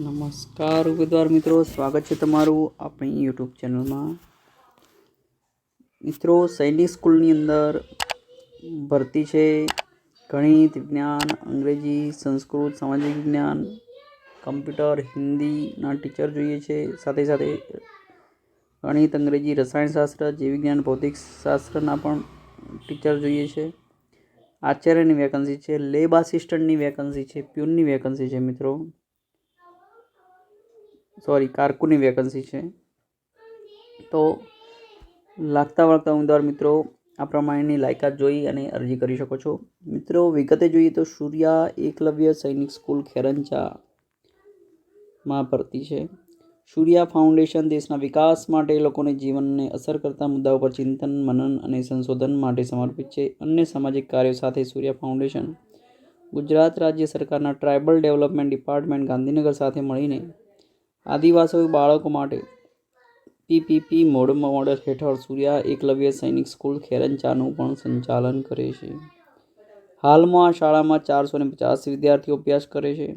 નમસ્કાર ઉમેદવાર મિત્રો, સ્વાગત છે તમારું આપણી યુટ્યુબ ચેનલમાં। મિત્રો, સૈનિક સ્કૂલની અંદર ભરતી છે ગણિત, વિજ્ઞાન, અંગ્રેજી, સંસ્કૃત, સામાજિક વિજ્ઞાન, કમ્પ્યુટર, હિન્દીના ટીચર જોઈએ છે। સાથે સાથે ગણિત, અંગ્રેજી, રસાયણશાસ્ત્ર, જીવ વિજ્ઞાન, ભૌતિક શાસ્ત્રના પણ ટીચર જોઈએ છે। આચાર્યની વેકન્સી છે, લેબ આસિસ્ટન્ટની વેકન્સી છે, પ્યુનની વેકન્સી છે મિત્રો, कारकुनी वेकन्सी है। तो लागता वळगता उम्मीदवार मित्रों आ प्रमाणेनी लायकात जोई अने अरजी करी शको छो। मित्रों, विगते जोईए तो सूर्या एकलव्य सैनिक स्कूल खेरंचा में भरती है। सूर्या फाउंडेशन देशना विकास माटे लोकोने जीवनने असर करता मुद्दाओं पर चिंतन, मनन अने संशोधन माटे समर्पित है। अन्य सामाजिक कार्यों साथे सूर्या फाउंडेशन गुजरात राज्य सरकारना ट्राइबल डेवलपमेंट डिपार्टमेंट गांधीनगर साथे मळीने आदिवासी बाळको माटे पीपीपी मॉडल हेठळ सूर्या एकलव्य सैनिक स्कूल खेरंचानुं पण संचालन करे छे। हालमां आ शाळामां 450 विद्यार्थीओ अभ्यास करे छे।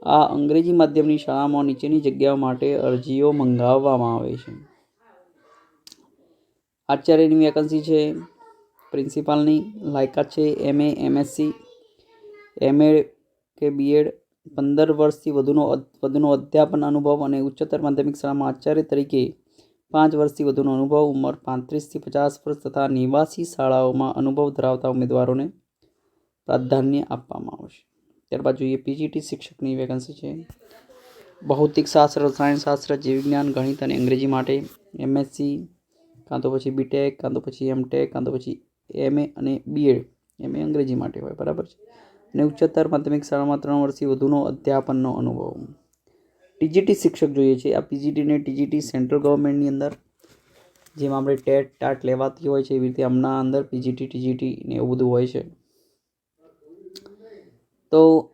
आ अंग्रेजी माध्यमनी शाळामां नीचेनी जग्याओ माटे अरजीओ मंगाववामां आवे छे। आचार्यनी वेकन्सी छे, प्रिंसिपालनी लायकात छे एमए, एमएससी, एमए के बीएड, 15 वर्षथी वधुनो अध्यापन अनुभव और उच्चतर माध्यमिक शाला में आचार्य तरीके 5 वर्षथी वधुनो अनुभव, उमर 35 થી 50 वर्ष तथा निवासी शालाओं में अनुभव धरावता उम्मीदवारों ने प्राधान्य आपवामां आवशे। त्यारबाद जोईए पीजीटी शिक्षकनी वेकन्सी है। भौतिक शास्त्र, रसायणशास्त्र, जीव विज्ञान, गणित और अंग्रेजी माटे एमएससी कां तो पछी बीटेक, कां तो पछी एमटेक, कां तो पछी एमए और बीएड। एमए अंग्रेजी माटे होय, बराबर है। ने उच्चतर माध्यमिक शाला में 3 वर्षथी वधुनो अध्यापननो अनुभव। टीजीटी शिक्षक जोईए छे। आ पीजीटी ने टीजीटी सेंट्रल गवर्नमेंटनी अंदर जेमां आपणे टेट टाट लेवाती होय छे एवी रीते आमना अंदर पीजीटी टीजीटी ने एवुं बधुं होय छे। तो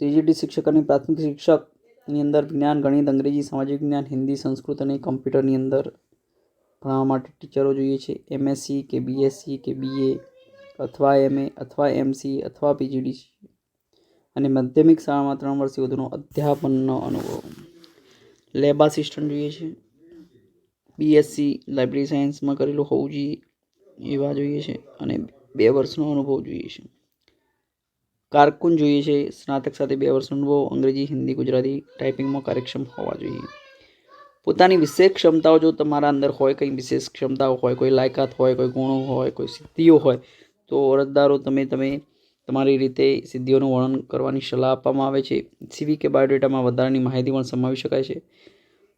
टीजीटी शिक्षक अने प्राथमिक शिक्षकनी अंदर विज्ञान, गणित, अंग्रेजी, सामाजिक विज्ञान, हिंदी, संस्कृत अने कम्प्यूटरनी अंदर भणाववा माटे टीचरो जोईए छे। एमएससी के बीएससी के बीए अथवा एमए अथवा एमसी अथवा पीजीडी અને માધ્યમિક શાળામાં 3 વર્ષથી વધુનો અધ્યાપનનો અનુભવ। લેબ આસિસ્ટન્ટ જોઈએ છે, બીએસસી લાઇબ્રેરી સાયન્સમાં કરેલું હોવું જોઈએ એવા જોઈએ છે અને 2 વર્ષનો અનુભવ જોઈએ છે। કારકુન જોઈએ છે, સ્નાતક સાથે 2 વર્ષનો અનુભવ, અંગ્રેજી, હિન્દી, ગુજરાતી ટાઈપિંગમાં કાર્યક્ષમ હોવા જોઈએ। પોતાની વિશેષ ક્ષમતાઓ જો તમારા અંદર હોય, કંઈ વિશેષ ક્ષમતાઓ હોય, કોઈ લાયકાત હોય, કોઈ ગુણો હોય, કોઈ સિદ્ધિઓ હોય તો અરજદારો તમે તમારી રીતે સિદ્ધિઓનું વર્ણન કરવાની સલાહ આપવામાં આવે છે। સીવી કે બાયોડેટામાં વધારાની માહિતી પણ સમાવી શકાય છે।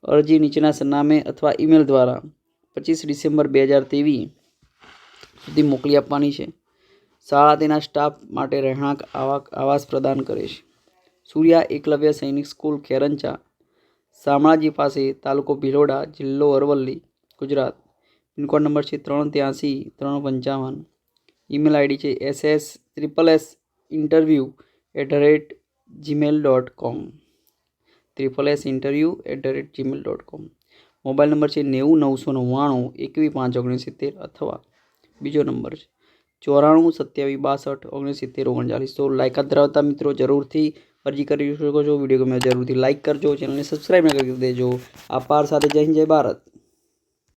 અરજી નીચેના સરનામે અથવા ઈમેલ દ્વારા 25 ડિસેમ્બર 2023 સુધી મોકલી આપવાની છે। શાળા તેના સ્ટાફ માટે રહેણાંક આવાસ પ્રદાન કરે છે। સૂર્યા એકલવ્ય સૈનિક સ્કૂલ ખેરંચા, શામળાજી પાસે, તાલુકો ભિલોડા, જિલ્લો અરવલ્લી, ગુજરાત। પિનકોડ નંબર છે 383 355। ईमेल आईडी है ss interview@gmail.com @gmail.com। Mobile number है 90 999 21 5 69 अथवा बीजो नंबर है 94 27 62 69 39। तो लायकात धरावता मित्रों जरूर थी अरजी कर सको। वीडियो को मैं जरूर थी लाइक करजो, चैनल ने सब्सक्राइब न कर देजो। आभार, साथे जय हिंद, जय भारत।